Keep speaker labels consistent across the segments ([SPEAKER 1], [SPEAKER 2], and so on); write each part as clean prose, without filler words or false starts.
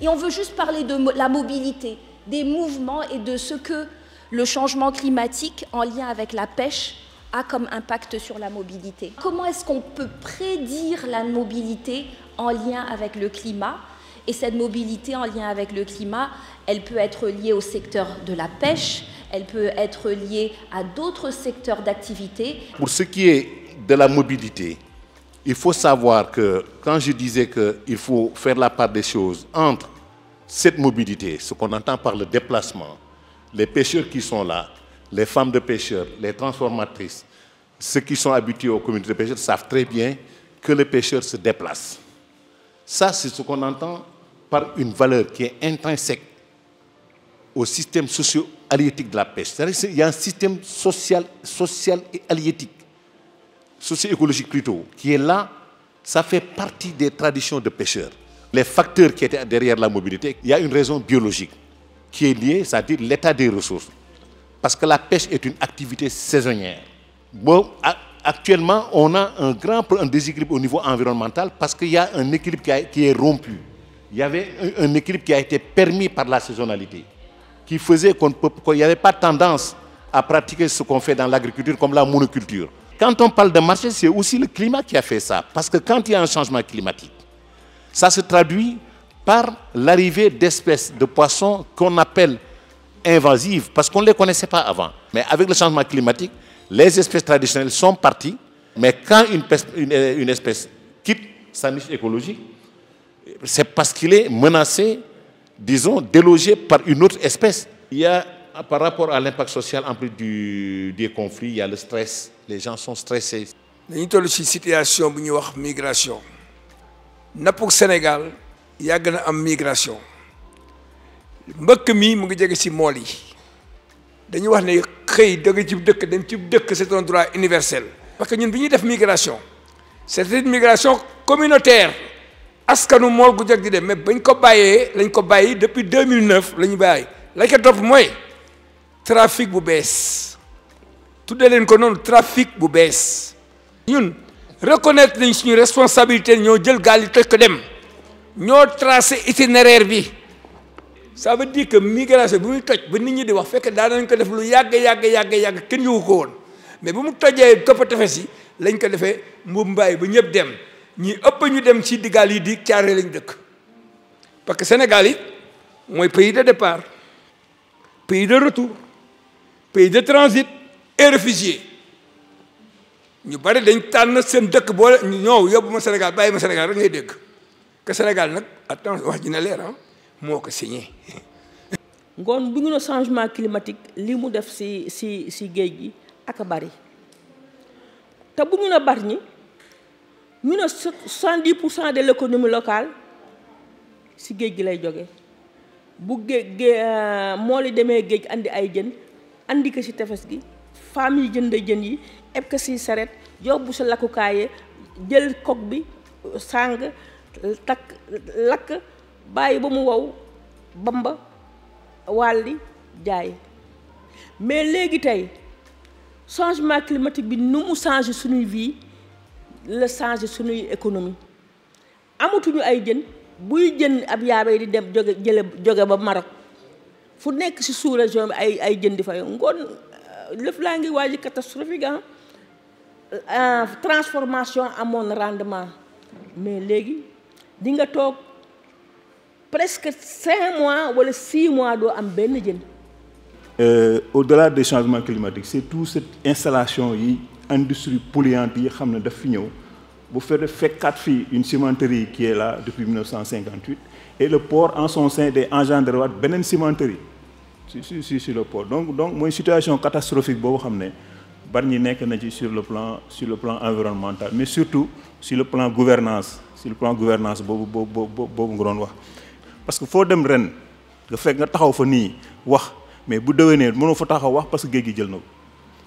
[SPEAKER 1] Et on veut juste parler de la mobilité, des mouvements et de ce que le changement climatique en lien avec la pêche a comme impact sur la mobilité. Comment est-ce qu'on peut prédire la mobilité en lien avec le climat? Et cette mobilité en lien avec le climat, elle peut être liée au secteur de la pêche, elle peut être liée à d'autres secteurs d'activité.
[SPEAKER 2] Pour ce qui est de la mobilité, il faut savoir que quand je disais qu'il faut faire la part des choses entre cette mobilité, ce qu'on entend par le déplacement, les pêcheurs qui sont là, les femmes de pêcheurs, les transformatrices, ceux qui sont habitués aux communautés de pêcheurs savent très bien que les pêcheurs se déplacent. Ça, c'est ce qu'on entend par une valeur qui est intrinsèque au système socio-halieutique de la pêche. C'est-à-dire qu'il y a un système social et halieutique, socio-écologique plutôt, qui est là. Ça fait partie des traditions de pêcheurs. Les facteurs qui étaient derrière la mobilité, il y a une raison biologique qui est liée, c'est-à-dire l'état des ressources. Parce que la pêche est une activité saisonnière. Bon, actuellement, on a un déséquilibre au niveau environnemental parce qu'il y a un équilibre qui est rompu. Il y avait un équilibre qui a été permis par la saisonnalité, qui faisait qu'il n'y avait pas tendance à pratiquer ce qu'on fait dans l'agriculture comme la monoculture. Quand on parle de marché, c'est aussi le climat qui a fait ça. Parce que quand il y a un changement climatique, ça se traduit par l'arrivée d'espèces de poissons qu'on appelle invasives, parce qu'on ne les connaissait pas avant. Mais avec le changement climatique, les espèces traditionnelles sont parties, mais quand une espèce quitte sa niche écologique, c'est parce qu'il est menacé, disons, délogé par une autre espèce. Il y a, par rapport à l'impact social en plus des conflits, il y a le stress. Les gens sont stressés.
[SPEAKER 3] Nous sommes dans une situation de migration. Pour le Sénégal, il y a une migration. Mbëkk mi mu ngi jege ci mool yi dañuy wax ne xëy dëgg ci dëkk dem ci dëkk c'est un droit universel. Parce que ñun bi ñuy def migration c'est une migration communautaire askanu mool gu jag di dem mais bañ ko bàyyee lañ ko bàyyi depuis 2009 la ñu bàyyi lañ ko topp mooy trafic bu bees tuddee leen ko noonu trafic bu bees. Ñun reconnaître nañ suñu responsabilité ñoo jël gaal yi toj ko dem ñoo tracé itinéraire bi. Ça veut dire que migration bu muy toj ba nit ñi di wax fekk daan nañ ko def lu yàgg kenn yëgu ko woon mais bu mu tojee këpp tefes yi lañ ko defee Mumbai ba ñëpp dem ñi ëpp ñu dem ci diggaal yi di caare lañ dëkk. Parce que Sénégal yi mooy pays de départ pays de retour pays de transit et réfugié ñu bari dañ tànn seen dëkk boole ñu ñëw yóbbu ma Sénégal bàyyi ma Sénégal rek ngay dégg que Sénégal nag attention wax ji na leer moo ko signé.
[SPEAKER 4] ngoon bu ñu ne changement climatique li mu def si géej gi ak a bari te bu ñu ne bari ñi ñu ne 70% de l'économie locale si géej gi lay jóge bu moo li demee géej andi ay jën andi ko si tefes gi femmes yi jënd jën yi eb ko si saret yóbbu sa lakkukaaye jël kok bi sàng takk lakk bàyyi ba mu wow bamba wàlli jaay mais léegi tey changement climatique bi nu mu changé suñuy vie la changé suñuy économie amatuñu ay jën buy jën ab yaabee di dem jóge ba Maroc fu nekk si sous-région bi ay jën di fay ngoon lëf laa ngi waaji catastrophique transformation amoon rendement mais léegi di nga toog presque 5 mois ou 6 mois doo am benn jën.
[SPEAKER 5] Au-delà des changements climatiques, c'est toute cette installation yi industrie polluante yi xam ne daf fi ñëw bu fekkaat fii une cimenterie qui est là depuis 1958 et le port en son sein day engendré waat beneen cimenterie sur le port donc mooy situation catastrophique boobu xam ne bari ñi nekk na ci sur le plan environnemental mais surtout sur le plan gouvernance boobu nga doon wax. Parce que foo dem ren nga fekk nga taxaw fa nii wax mais bu déwénee mënoo fa taxaw wax parce que géej gi jël na ko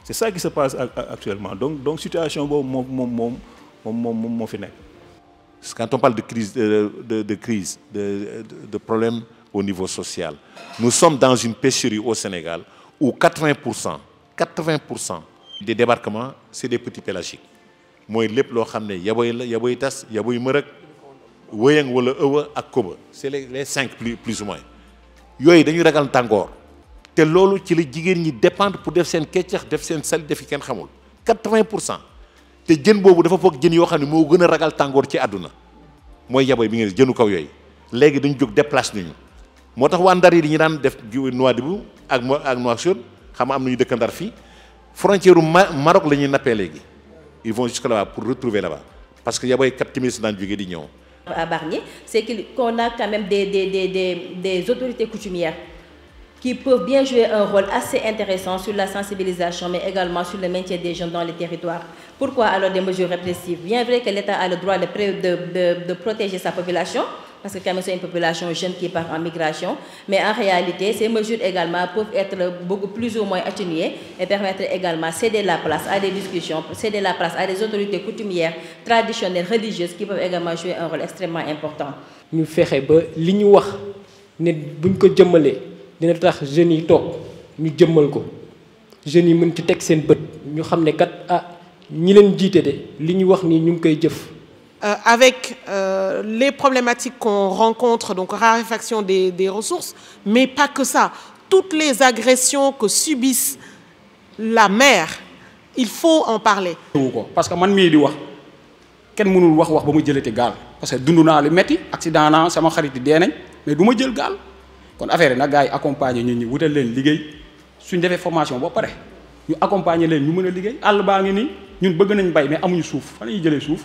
[SPEAKER 5] c'est ça qui se passe actuellement donc situation boobu moom moo fi nekk.
[SPEAKER 2] Quand on parle de crise de problèmes au niveau social, nous sommes dans une pêcherie au Sénégal où 80% des débarquements c'est des petits pélagiques mooy lépp loo xam ne yaboy la yaboy tas yaboy mërëk wëyang wala ëwa ak koba c'est les 5 plus ou moins yooyu dañuy ragal tàngoor te loolu ci la jigéen ñi dépendre pour def seen keccax def seen sali defi kenn xamul 80% te jën boobu dafa foog jën yoo xam ne moo gën a ragal tàngoor ci àdduna mooy yaboy bi ngeen jënu kaw yooyu léegi dañu jóg déplace nañu moo tax waa Ndar yi dañu daan def Nouadhibou ak Nouakchott xam nga am nañu dëkk Ndar fii frontière Maroc la ñuy nappee léegi ils vont jusque là-bas pour retrouver là-bas parce que yaboy kat timis daan jógee di ñëw.
[SPEAKER 6] À Bargny, c'est qu'on a quand même des autorités coutumières qui peuvent bien jouer un rôle assez intéressant sur la sensibilisation, mais également sur le maintien des jeunes dans les territoires. Pourquoi alors des mesures répressives? Bien vrai que l'État a le droit de protéger sa population, parce que quand même c'est une population jeune qui part en migration, mais en réalité, ces mesures également peuvent être beaucoup plus ou moins atténuées et permettre également de céder la place à des discussions, céder la place à des autorités coutumières, traditionnelles, religieuses, qui peuvent également jouer un rôle extrêmement important.
[SPEAKER 7] Nous faisons ba li ñu wax ne buñ ko jëmmalee dina tax jeunes yi toog ñu jëmmal ko jeunes yi mën ci teg seen bët ñu xam ne kat ah ñi leen jiite de li ñu wax nii ñu ngi koy jëf.
[SPEAKER 8] Avec les problématiques qu'on rencontre, donc raréfaction des ressources, mais pas que ça. Toutes les agressions que subissent la mer, il faut en parler.
[SPEAKER 9] Parce que man mii di wax kenn mënul wax ba mu jëlati gaal parce que dund naa lu metti accident naa sama xarit yi dee nañ mais du ma jël gaal kon affaire yi nag gars yi accompagner ñun ñi wutal leen liggéey suñ defee formation ba pare ñu accompagner leen ñu mën a liggéey àll baa ngi nii ñun bëgg nañ bay mais amuñu suuf fan la ñuy jëlee suuf.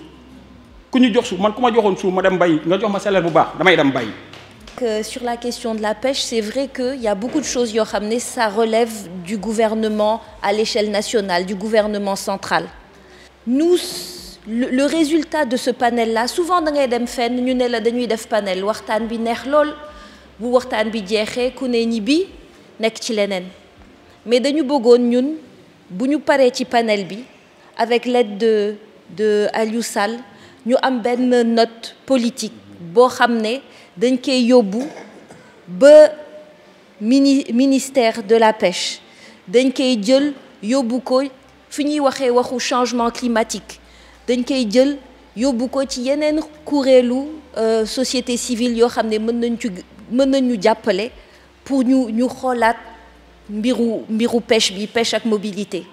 [SPEAKER 1] Sur la question de la pêche, c'est vrai qu'il y a beaucoup de choses, ça relève du gouvernement à l'échelle nationale, du gouvernement central. Nous, le résultat de ce panel-là, souvent dans les fenn ñu ne la dañuy def panel waxtaan bi neex lool bu waxtaan bi jeexee ku ne ñibbi nekk ci leneen mais dañu bëggoon ñun bu ñu paree ci panel bi avec l'aide de Aliou Sall ñu am benn note politique boo xam ne dañ koy yóbbu ba ministère de la pêche dañ koy jël yóbbu ko fi ñuy waxee waxu changement climatique dañ koy jël yóbbu ko ci yeneen kuréelu société civile yoo xam ne mën nañ ñu jàppale pour ñu xoolaat mbiru pêche bi pêche ak mobilité